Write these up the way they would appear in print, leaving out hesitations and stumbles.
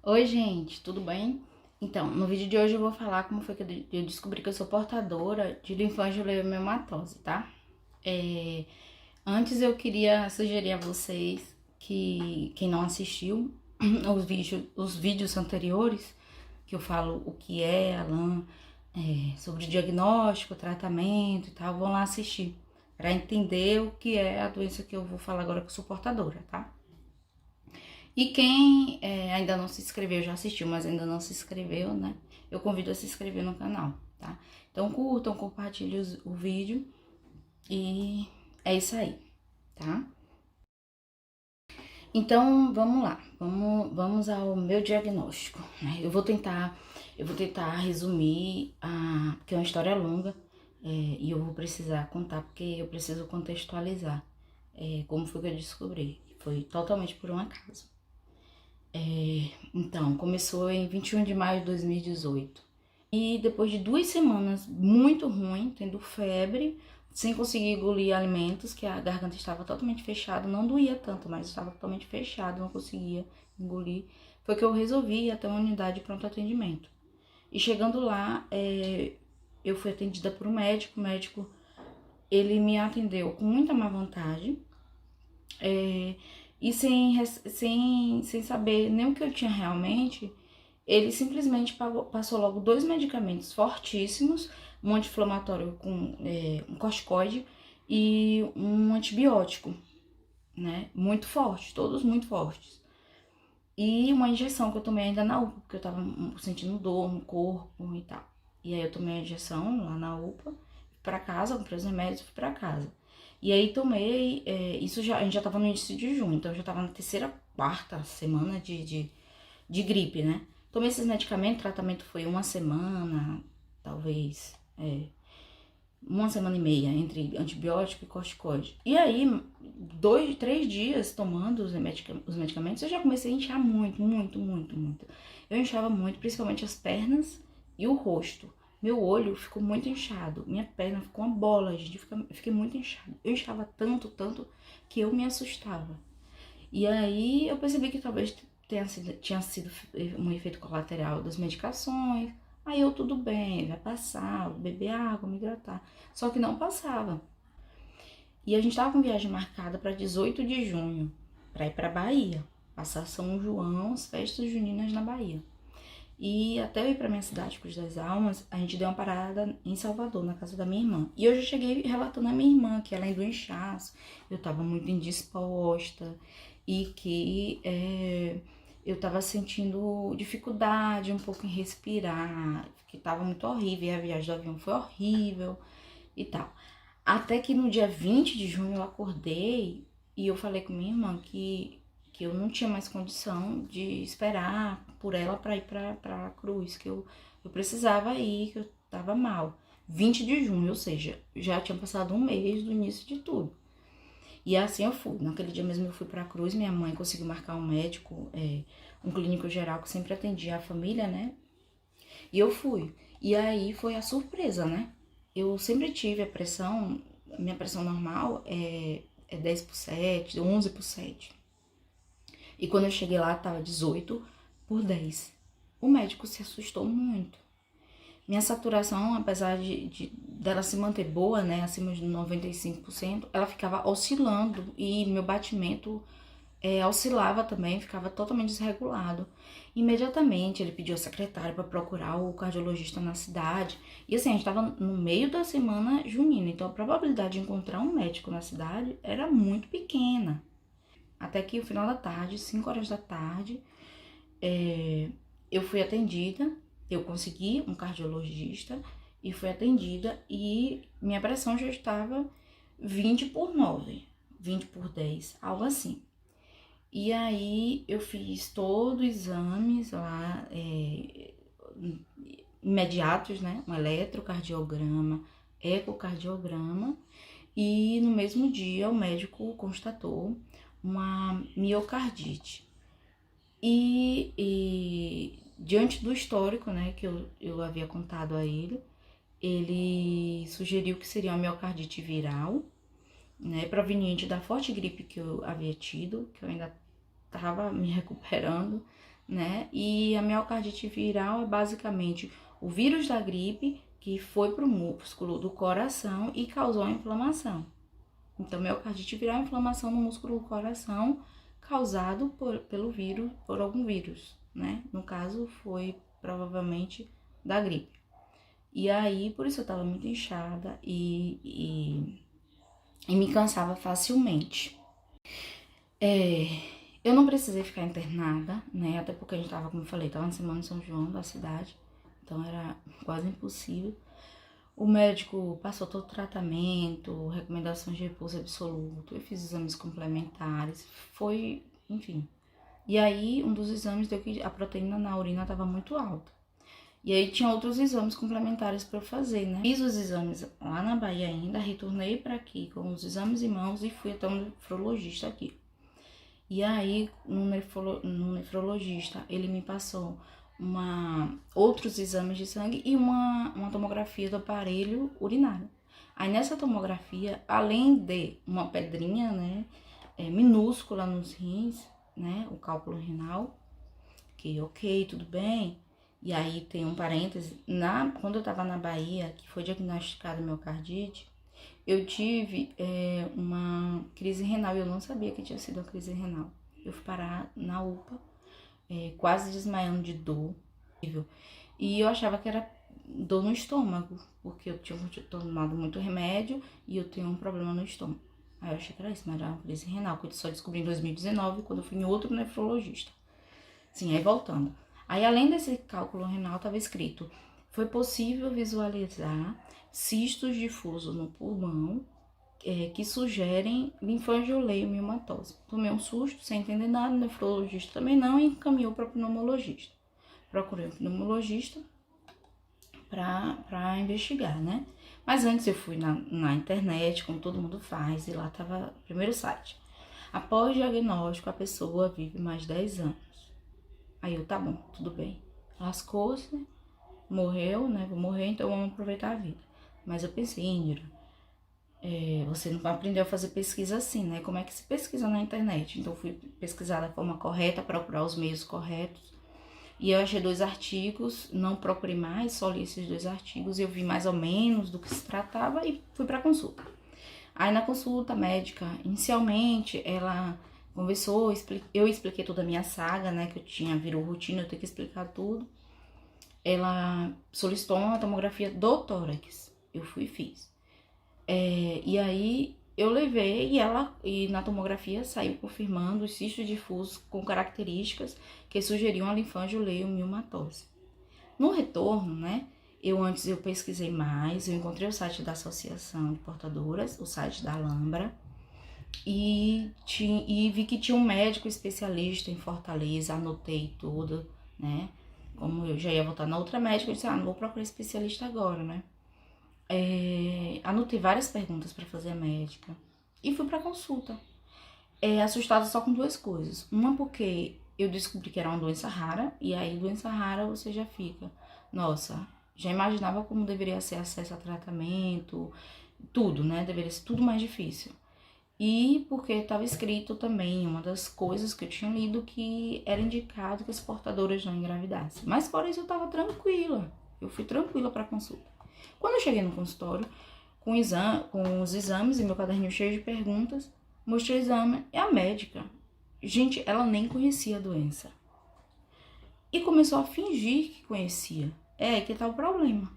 Oi, gente, tudo bem? Então, no vídeo de hoje eu vou falar como foi que eu descobri que eu sou portadora de linfoangioleiomatose, tá? É, Antes eu queria sugerir a vocês que quem não assistiu os vídeos anteriores, que eu falo o que é a LAM, sobre diagnóstico, tratamento e tal, vão lá assistir, para entender o que é a doença que eu vou falar agora que eu sou portadora, tá? E quem ainda não se inscreveu, já assistiu, mas ainda não se inscreveu, né? Eu convido a se inscrever no canal, tá? Então curtam, compartilhem o vídeo e é isso aí, tá? Então vamos lá, vamos ao meu diagnóstico, né? Eu vou tentar resumir, porque é uma história longa, e eu vou precisar contar, porque eu preciso contextualizar como foi que eu descobri. Foi totalmente por um acaso. Então, começou em 21 de maio de 2018. E depois de 2 semanas muito ruim, tendo febre, sem conseguir engolir alimentos, que a garganta estava totalmente fechada, não doía tanto, mas estava totalmente fechada, não conseguia engolir, foi que eu resolvi ir até uma unidade de pronto atendimento. E chegando lá, eu fui atendida por um médico, o médico, ele me atendeu com muita má vontade, e sem saber nem o que eu tinha realmente, ele simplesmente passou logo 2 medicamentos fortíssimos, um anti-inflamatório com um corticoide e um antibiótico, né? Muito forte, todos muito fortes. E uma injeção que eu tomei ainda na UPA, porque eu tava sentindo dor no corpo e tal. E aí eu tomei a injeção lá na UPA, fui pra casa, comprei os remédios e fui pra casa. E aí tomei, a gente já tava no início de junho, então eu já tava na terceira, quarta semana de gripe, né? Tomei esses medicamentos, o tratamento foi uma semana, talvez, uma semana e meia, entre antibiótico e corticoide. E aí, 2, 3 dias tomando os medicamentos, eu já comecei a inchar muito, muito, muito, muito. Eu inchava muito, principalmente as pernas e o rosto. Meu olho ficou muito inchado, minha perna ficou uma bola, gente, eu fiquei muito inchado. Eu inchava tanto, tanto, que eu me assustava. E aí eu percebi que talvez tinha sido um efeito colateral das medicações. Aí eu, tudo bem, vai passar, vou beber água, me hidratar. Só que não passava. E a gente tava com viagem marcada para 18 de junho, para ir para Bahia, passar São João, as festas juninas na Bahia. E até eu ir pra minha cidade, Cruz das Almas, a gente deu uma parada em Salvador, na casa da minha irmã. E eu já cheguei relatando à minha irmã que, além do inchaço, eu tava muito indisposta e que eu tava sentindo dificuldade um pouco em respirar, que tava muito horrível, e a viagem do avião foi horrível e tal. Até que no dia 20 de junho eu acordei e eu falei com minha irmã que eu não tinha mais condição de esperar por ela para ir pra cruz, que eu precisava ir, que eu tava mal. 20 de junho, ou seja, já tinha passado um mês do início de tudo. E assim eu fui. Naquele dia mesmo eu fui pra cruz, minha mãe conseguiu marcar um médico, um clínico geral que sempre atendia a família, né? E eu fui. E aí foi a surpresa, né? Eu sempre tive minha pressão normal é 10/7, 11/7. E quando eu cheguei lá, tava 18/10. O médico se assustou muito. Minha saturação, apesar dela se manter boa, né, acima de 95%, ela ficava oscilando e meu batimento oscilava também, ficava totalmente desregulado. Imediatamente ele pediu ao secretário para procurar o cardiologista na cidade. E assim, a gente estava no meio da semana junina, então a probabilidade de encontrar um médico na cidade era muito pequena. Até que no final da tarde, 5 horas da tarde, eu fui atendida, eu consegui um cardiologista e fui atendida e minha pressão já estava 20/9, 20/10, algo assim. E aí eu fiz todos os exames lá, imediatos, né? Um eletrocardiograma, ecocardiograma, e no mesmo dia o médico constatou uma miocardite. E diante do histórico, né, que eu havia contado a ele sugeriu que seria uma miocardite viral, né, proveniente da forte gripe que eu havia tido, que eu ainda estava me recuperando, né? E a miocardite viral é basicamente o vírus da gripe que foi para o músculo do coração e causou a inflamação. Então, miocardite viral é inflamação no músculo do coração causado pelo vírus, por algum vírus, né? No caso, foi provavelmente da gripe. E aí, por isso eu tava muito inchada e me cansava facilmente. Eu não precisei ficar internada, né? Até porque a gente tava, como eu falei, tava na Semana de São João da cidade, então era quase impossível. O médico passou todo o tratamento, recomendações de repouso absoluto, eu fiz exames complementares, foi, enfim. E aí, um dos exames deu que a proteína na urina estava muito alta. E aí tinha outros exames complementares para eu fazer, né? Fiz os exames lá na Bahia ainda, retornei para aqui com os exames em mãos e fui até um nefrologista aqui. E aí, no nefrologista, ele me passou outros exames de sangue e uma tomografia do aparelho urinário. Aí nessa tomografia, além de uma pedrinha, né, minúscula nos rins, né, o cálculo renal, que ok, tudo bem. E aí tem um parêntese, quando eu tava na Bahia, que foi diagnosticada miocardite, eu tive uma crise renal e eu não sabia que tinha sido uma crise renal. Eu fui parar na UPA, quase desmaiando de dor. E eu achava que era dor no estômago, porque eu tinha tomado muito remédio e eu tenho um problema no estômago. Aí eu achei que era isso, mas era uma crise renal, que eu só descobri em 2019, quando eu fui em outro nefrologista. Sim, aí voltando. Aí além desse cálculo renal, estava escrito: foi possível visualizar cistos difusos no pulmão que sugerem linfangioleumimatose. Tomei um susto, sem entender nada, o nefrologista também não, e encaminhou para o pneumologista. Procurei um pneumologista para investigar, né? Mas antes eu fui na internet, como todo mundo faz, e lá estava o primeiro site. Após diagnóstico, a pessoa vive mais 10 anos. Aí eu, tá bom, tudo bem. Lascou-se, né? Morreu, né? Vou morrer, então vamos aproveitar a vida. Mas eu pensei, Indira, você não aprendeu a fazer pesquisa assim, né? Como é que se pesquisa na internet? Então eu fui pesquisar da forma correta, procurar os meios corretos. E eu achei 2 artigos, não procurei mais, só li esses 2 artigos e eu vi mais ou menos do que se tratava e fui pra consulta. Aí na consulta médica, inicialmente, ela conversou, eu expliquei toda a minha saga, né, que eu tinha, virou rotina, eu tenho que explicar tudo. Ela solicitou uma tomografia do tórax, eu fui e fiz. E aí eu levei e na tomografia saiu confirmando os cistos difusos com características que sugeriam a linfangioleumimatose. No retorno, né, eu pesquisei mais, eu encontrei o site da Associação de Portadoras, o site da Alhambra, e vi que tinha um médico especialista em Fortaleza, anotei tudo, né? Como eu já ia voltar na outra médica, eu disse, não vou procurar especialista agora, né? Anotei várias perguntas para fazer a médica e fui para consulta. Assustada só com 2 coisas. Uma porque eu descobri que era uma doença rara, e aí doença rara você já fica, nossa, já imaginava como deveria ser acesso a tratamento, tudo, né? Deveria ser tudo mais difícil. E porque estava escrito também, uma das coisas que eu tinha lido, que era indicado que as portadoras não engravidassem. Mas fora isso eu estava tranquila, eu fui tranquila para a consulta. Quando eu cheguei no consultório, com os exames e meu caderninho cheio de perguntas, mostrei o exame e a médica, gente, ela nem conhecia a doença. E começou a fingir que conhecia. Que tá o problema.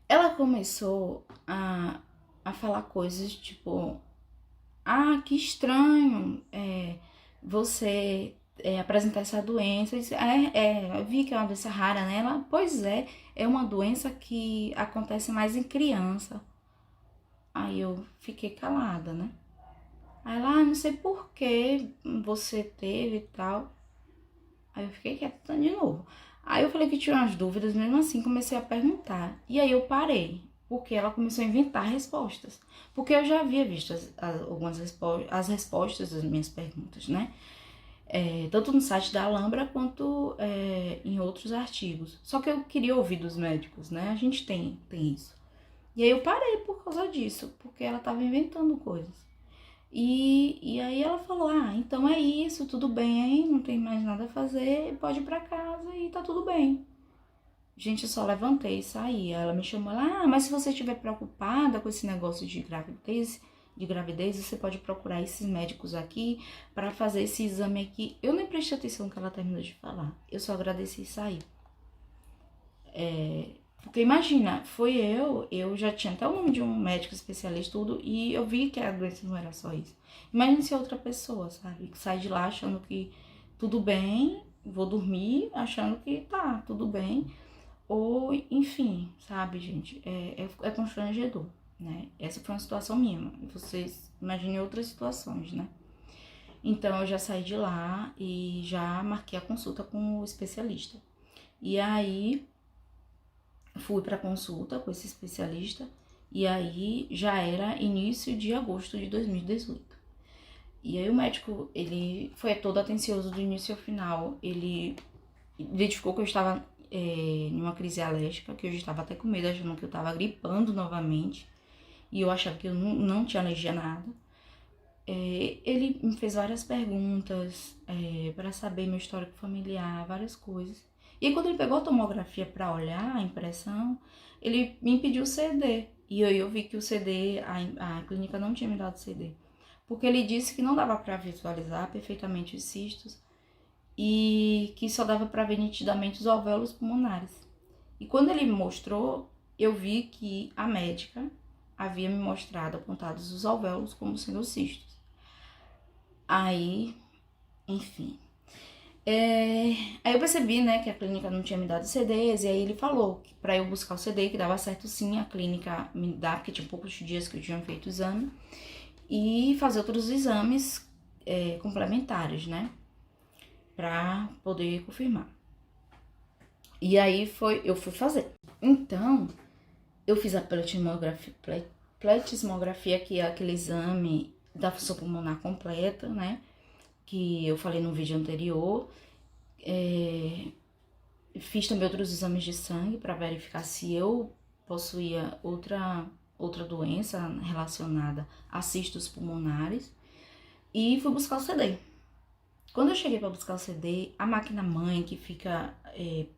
Ela começou a falar coisas tipo, que estranho você apresentar essa doença. Eu disse, eu vi que é uma doença rara, né? Ela, pois é uma doença que acontece mais em criança. Aí eu fiquei calada, né? Aí ela, não sei por que você teve e tal. Aí eu fiquei quieta de novo. Aí eu falei que tinha umas dúvidas, mesmo assim comecei a perguntar. E aí eu parei, porque ela começou a inventar respostas. Porque eu já havia visto as respostas das minhas perguntas, né? Tanto no site da Alhambra quanto em outros artigos. Só que eu queria ouvir dos médicos, né? A gente tem isso. E aí eu parei por causa disso, porque ela estava inventando coisas. E aí ela falou, então é isso, tudo bem, não tem mais nada a fazer, pode ir pra casa e tá tudo bem. Gente, eu só levantei e saí. Ela me chamou lá, mas se você estiver preocupada com esse negócio de gravidez, você pode procurar esses médicos aqui para fazer esse exame aqui. Eu nem prestei atenção no que ela terminou de falar. Eu só agradeci e saí. Porque imagina, eu já tinha até o nome de um médico especialista, tudo, e eu vi que a doença não era só isso. Imagina se outra pessoa, sabe, que sai de lá achando que tudo bem, vou dormir achando que tá tudo bem, ou enfim, sabe, gente, é constrangedor, né? Essa foi uma situação minha, vocês imaginem outras situações, né? Então eu já saí de lá e já marquei a consulta com o especialista. E aí fui para consulta com esse especialista e aí já era início de agosto de 2018. E aí o médico, ele foi todo atencioso do início ao final. Ele identificou que eu estava em uma crise alérgica, que eu já estava até com medo, achando que eu estava gripando novamente. E eu achava que eu não tinha alergia a nada. Ele me fez várias perguntas para saber meu histórico familiar, várias coisas. E aí, quando ele pegou a tomografia para olhar a impressão, ele me pediu o CD. E aí eu vi que o CD, a clínica não tinha me dado CD. Porque ele disse que não dava para visualizar perfeitamente os cistos e que só dava para ver nitidamente os alvéolos pulmonares. E quando ele me mostrou, eu vi que a médica havia me mostrado apontados os alvéolos como sendo os cistos. Aí, enfim. Aí eu percebi, né, que a clínica não tinha me dado CDs, e aí ele falou que pra eu buscar o CD, que dava certo sim, a clínica me dá, porque tinha poucos dias que eu tinha feito o exame, e fazer outros exames complementares, né, pra poder confirmar. E aí eu fui fazer. Então, eu fiz a pletismografia, que é aquele exame da função pulmonar completa, né, que eu falei no vídeo anterior. Fiz também outros exames de sangue para verificar se eu possuía outra doença relacionada a cistos pulmonares. E fui buscar o CD. Quando eu cheguei para buscar o CD, a máquina mãe, que fica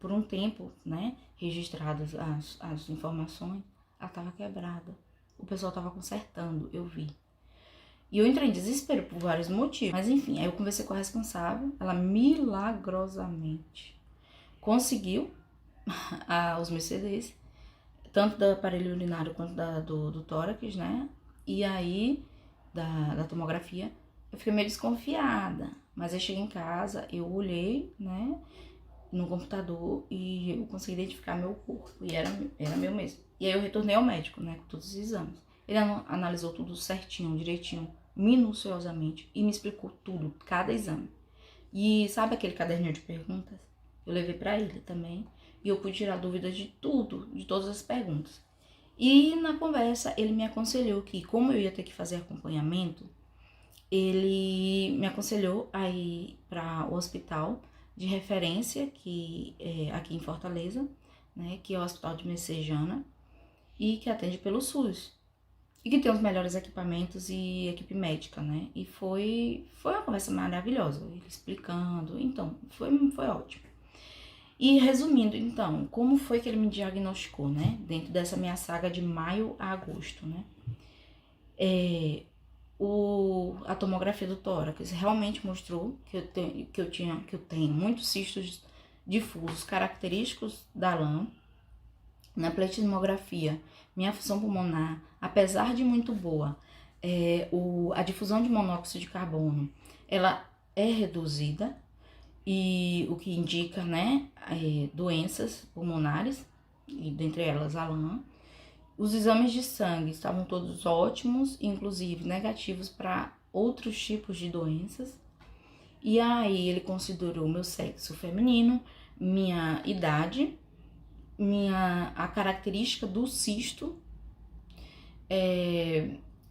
por um tempo, né, registradas as informações, ela estava quebrada. O pessoal estava consertando, eu vi. E eu entrei em desespero por vários motivos. Mas enfim, aí eu conversei com a responsável, ela milagrosamente conseguiu os meus CDs, tanto do aparelho urinário quanto do tórax, né? E aí, da tomografia, eu fiquei meio desconfiada. Mas aí cheguei em casa, eu olhei, né, no computador e eu consegui identificar meu corpo. E era meu mesmo. E aí eu retornei ao médico, né, com todos os exames. Ele analisou tudo certinho, direitinho, minuciosamente e me explicou tudo, cada exame. E sabe aquele caderninho de perguntas? Eu levei para ele também e eu pude tirar dúvidas de tudo, de todas as perguntas. E na conversa ele me aconselhou que, como eu ia ter que fazer acompanhamento, ele me aconselhou a ir para o hospital de referência que é aqui em Fortaleza, né, que é o Hospital de Messejana e que atende pelo SUS. E que tem os melhores equipamentos e equipe médica, né? E foi uma conversa maravilhosa, ele explicando, então, foi ótimo. E resumindo, então, como foi que ele me diagnosticou, né? Dentro dessa minha saga de maio a agosto, né? A tomografia do tórax realmente mostrou que eu tenho muitos cistos difusos característicos da LAM. Na pletismografia, minha função pulmonar, apesar de muito boa, a difusão de monóxido de carbono, ela é reduzida, e o que indica, né, doenças pulmonares, e dentre elas a LAM. Os exames de sangue estavam todos ótimos, inclusive negativos para outros tipos de doenças. E aí ele considerou meu sexo feminino, minha idade, a característica do cisto,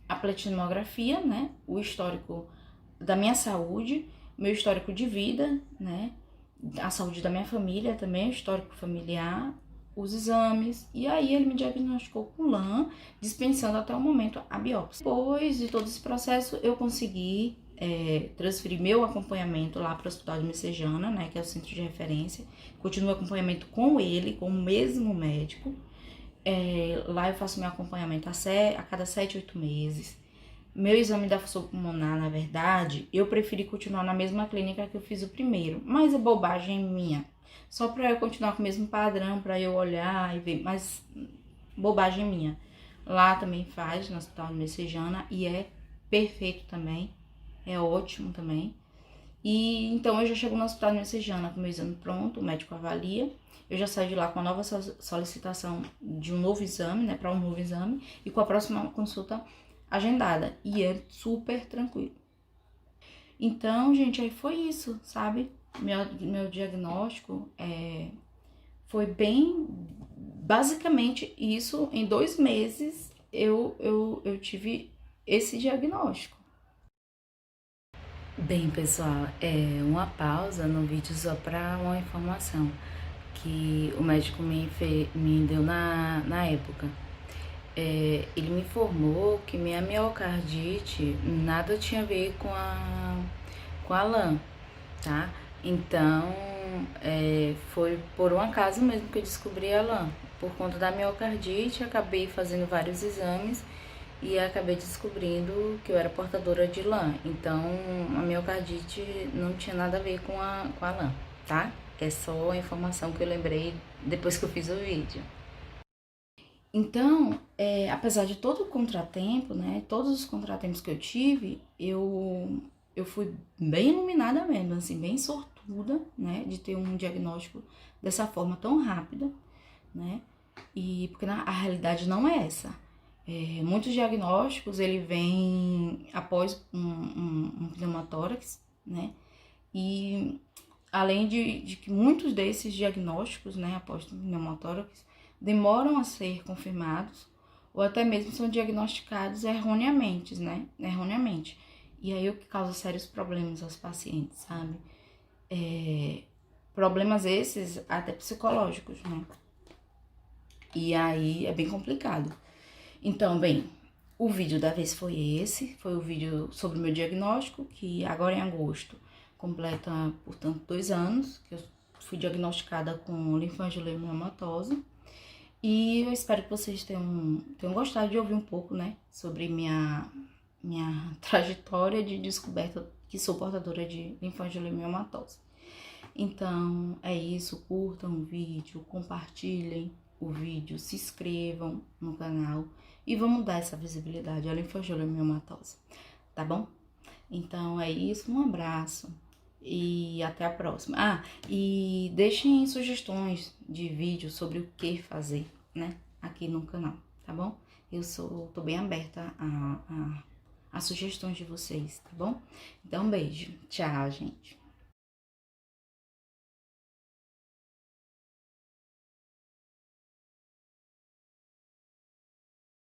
a pletismografia, né, o histórico da minha saúde, meu histórico de vida, né, a saúde da minha família também, o histórico familiar, os exames, e aí ele me diagnosticou com LAM, dispensando até o momento a biópsia. Depois de todo esse processo, eu consegui transferir meu acompanhamento lá para o Hospital de Messejana, né, que é o centro de referência. Continuo acompanhamento com ele, com o mesmo médico. Lá eu faço meu acompanhamento a cada 7, 8 meses. Meu exame da função pulmonar, na verdade, eu preferi continuar na mesma clínica que eu fiz o primeiro, mas é bobagem minha. Só para eu continuar com o mesmo padrão, para eu olhar e ver, mas bobagem minha. Lá também faz, no Hospital de Messejana, e é perfeito também, é ótimo também. E então eu já chego no Hospital de Messejana com o meu exame pronto, o médico avalia. Eu já saio de lá com a nova solicitação de um novo exame, né, para um novo exame, e com a próxima consulta agendada. E é super tranquilo. Então, gente, aí foi isso, sabe? Meu diagnóstico foi bem, basicamente isso. Em 2 meses eu tive esse diagnóstico. Bem, pessoal, uma pausa no vídeo só para uma informação que o médico me deu na época. Ele me informou que minha miocardite nada tinha a ver com a LAM, tá? Então, foi por um acaso mesmo que eu descobri a LAM. Por conta da miocardite, acabei fazendo vários exames e acabei descobrindo que eu era portadora de LAM. Então, a miocardite não tinha nada a ver com a LAM, tá? É só a informação que eu lembrei depois que eu fiz o vídeo. Então, apesar de todo o contratempo, né, todos os contratempos que eu tive, eu fui bem iluminada mesmo, assim, bem sortuda, né, de ter um diagnóstico dessa forma tão rápida, né, e porque a realidade não é essa. Muitos diagnósticos, ele vem após um pneumotórax, né, e além de que muitos desses diagnósticos, né, após o pneumotórax, demoram a ser confirmados ou até mesmo são diagnosticados erroneamente, né? Erroneamente. E aí o que causa sérios problemas aos pacientes, sabe? Problemas esses até psicológicos, né? E aí é bem complicado. Então, bem, o vídeo da vez foi esse, foi o vídeo sobre o meu diagnóstico, que agora em agosto completa, portanto, 2 anos, que eu fui diagnosticada com linfangiomatosa. E eu espero que vocês tenham gostado de ouvir um pouco, né, sobre minha trajetória de descoberta que sou portadora de linfangiomatosa. Então, é isso, curtam o vídeo, compartilhem o vídeo, se inscrevam no canal e vamos dar essa visibilidade à linfangiomatosa, tá bom? Então, é isso, um abraço e até a próxima. E deixem sugestões de vídeo sobre o que fazer, né, aqui no canal, tá bom? Tô bem aberta a sugestões de vocês, tá bom? Então, um beijo. Tchau, gente.